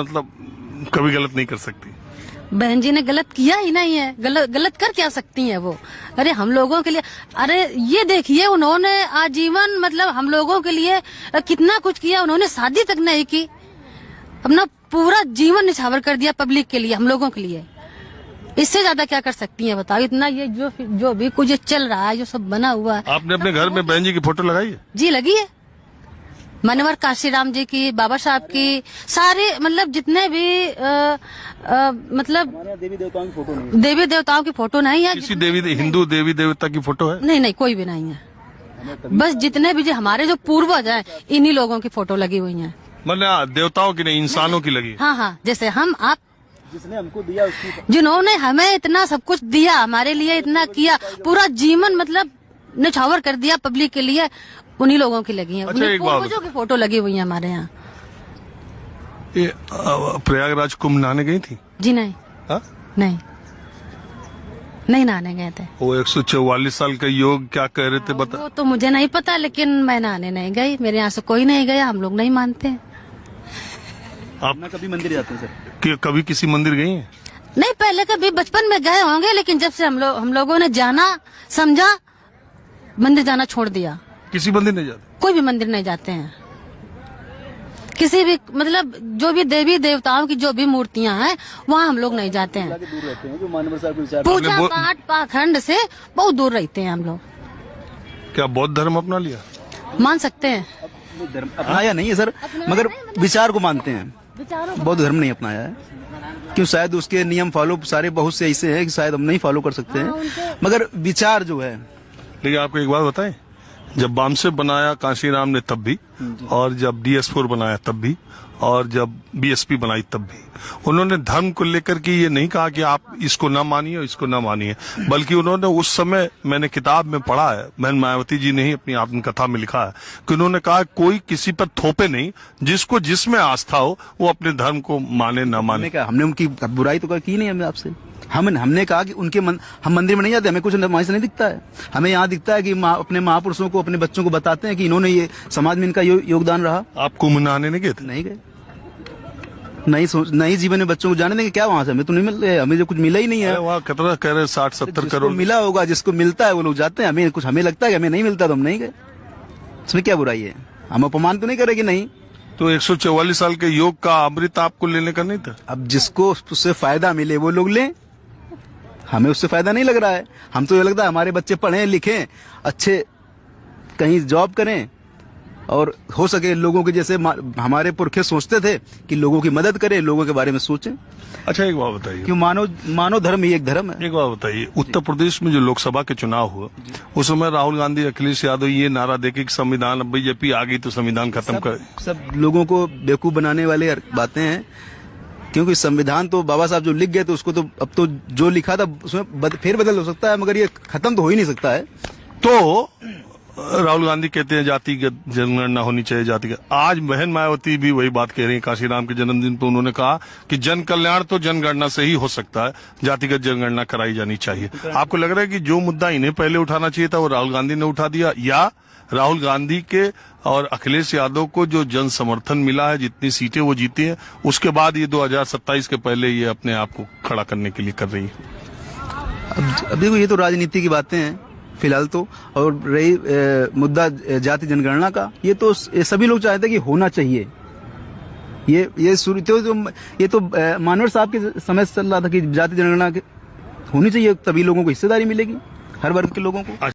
मतलब कभी गलत नहीं कर सकती। बहन जी ने गलत किया ही नहीं है, गलत कर क्या सकती हैं वो। अरे हम लोगों के लिए, अरे ये देखिए उन्होंने आजीवन मतलब हम लोगों के लिए कितना कुछ किया। उन्होंने शादी तक नहीं की, अपना पूरा जीवन निछावर कर दिया पब्लिक के लिए, हम लोगों के लिए। इससे ज्यादा क्या कर सकती हैं बताओ। इतना ये जो भी कुछ चल रहा है, जो सब बना हुआ है। आपने अपने घर में बहन जी की फोटो लगाई है? जी लगी है। मनोहर काशीराम जी की, बाबा साहब की, सारे मतलब जितने भी मतलब देवी देवताओं की फोटो नहीं है। किसी हिंदू देवी देवता की फोटो है? नहीं, कोई भी नहीं है। बस जितने भी जो हमारे जो पूर्वज हैं, इन्हीं लोगों की फोटो लगी हुई है। मतलब देवताओं की नहीं, इंसानों की लगी? हाँ, जैसे हम आप जिसने हमको दिया उसकी, जिन्होंने हमें इतना सब कुछ दिया, हमारे लिए इतना किया, पूरा जीवन मतलब निछावर कर दिया पब्लिक के लिए, उन्हीं लोगों की लगी है। अच्छा, एक बात, पूर्वजों की फोटो लगी हुई है हमारे यहाँ। ये प्रयागराज कुंभ नहाने गई थी? जी नहीं। हा? नहीं नहाने गए थे। वो 144 साल का योग क्या कह रहे थे बता? वो तो मुझे नहीं पता, लेकिन मैं नहाने नहीं गई। मेरे यहाँ से कोई नहीं गया, हम लोग नहीं मानते। आप कभी मंदिर जाते हैं सर? कभी किसी मंदिर गई हैं? नहीं, पहले कभी बचपन में गए होंगे, लेकिन जब से हम लोगों ने जाना समझा, मंदिर जाना छोड़ दिया। किसी मंदिर नहीं जाते? कोई भी मंदिर नहीं जाते हैं। किसी भी मतलब जो भी देवी देवताओं की जो भी मूर्तियां हैं, वहाँ हम लोग नहीं जाते हैं। दूर रहते हैं, जो मानवर साहब को विचार पूजा पाठ पाखंड से बहुत दूर रहते हैं हम लोग। क्या बौद्ध धर्म अपना लिया? मान सकते हैं। धर्म अपनाया नहीं है सर, मगर विचार को मानते हैं। बौद्ध धर्म नहीं अपनाया है, क्यों? शायद उसके नियम फॉलो सारे बहुत से ऐसे हैं कि शायद हम नहीं फॉलो कर सकते हैं, मगर विचार जो है। लेकिन आपको एक बात बताएं, जब बामसेफ बनाया कांशीराम ने तब भी, और जब DS4 बनाया तब भी, और जब BSP बनाई तब भी, उन्होंने धर्म को लेकर के ये नहीं कहा कि आप इसको ना मानिए इसको ना मानिए, बल्कि उन्होंने उस समय, मैंने किताब में पढ़ा है, बहन मायावती जी ने ही अपनी आत्मकथा में लिखा है कि उन्होंने कहा कोई किसी पर थोपे नहीं, जिसको जिसमें आस्था हो वो अपने धर्म को माने ना माने। हमने उनकी बुराई तो की नहीं, हमने आपसे हमने कहा कि हम मंदिर में नहीं जाते, हमें कुछ वहां से नहीं दिखता है। हमें यहाँ दिखता है कि अपने महापुरुषों को, अपने बच्चों को बताते हैं कि इन्होंने ये समाज में इनका योगदान रहा। आप कुंभ नहाने नहीं गए थे? नहीं गए। नई जीवन में बच्चों को जाने देंगे क्या वहां से? हमें तो नहीं मिल रहे, हमें जो कुछ मिला ही नहीं है। वहाँ कितना कह रहे 60-70 करोड़ मिला होगा, जिसको मिलता है वो लोग जाते हैं। हमें लगता है कि हमें नहीं मिलता तो हम नहीं गए। इसमें क्या बुराई है? हम अपमान तो नहीं करेंगे। नहीं तो 144 साल के योग का अमृत आपको लेने का नहीं था? अब जिसको उससे फायदा मिले वो लोग लें, हमें उससे फायदा नहीं लग रहा है। हम तो ये लगता है हमारे बच्चे पढ़ें लिखें, अच्छे कहीं जॉब करें, और हो सके लोगों के जैसे हमारे पुरखे सोचते थे कि लोगों की मदद करें, लोगों के बारे में सोचें। अच्छा, एक बात बताइए, क्यों मानव धर्म ही एक धर्म है। एक बात बताइए, उत्तर प्रदेश में जो लोकसभा के चुनाव हुआ, उस समय राहुल गांधी, अखिलेश यादव ये नारा देके कि संविधान, अब बीजेपी आ गई तो संविधान खत्म कर। सब लोगों को बेवकूफ बनाने वाले बातें हैं, क्योंकि संविधान तो बाबा साहब जो लिख गए, तो उसको तो अब तो जो लिखा था उसमें फेरबदल हो सकता है, मगर ये खत्म तो हो ही नहीं सकता है। तो राहुल गांधी कहते हैं जातिगत जनगणना होनी चाहिए, जातिगत। आज बहन मायावती भी वही बात कह रही है। काशीराम के जन्मदिन पर उन्होंने कहा कि जन कल्याण तो जनगणना से ही हो सकता है, जातिगत जनगणना कराई जानी चाहिए। आपको लग रहा है कि जो मुद्दा इन्हें पहले उठाना चाहिए था वो राहुल गांधी ने उठा दिया, या राहुल गांधी के और अखिलेश यादव को जो जन समर्थन मिला है, जितनी सीटें वो जीती है, उसके बाद ये 2027 के पहले ये अपने आप को खड़ा करने के लिए कर रही है? अब देखो, ये तो राजनीति की बातें हैं फिलहाल तो। और रही मुद्दा जाति जनगणना का, ये तो सभी लोग चाहते हैं कि होना चाहिए। ये शुरू तो मानवर साहब के समय से चल रहा था कि जाति जनगणना होनी चाहिए, तभी लोगों को हिस्सेदारी मिलेगी, हर वर्ग के लोगों को।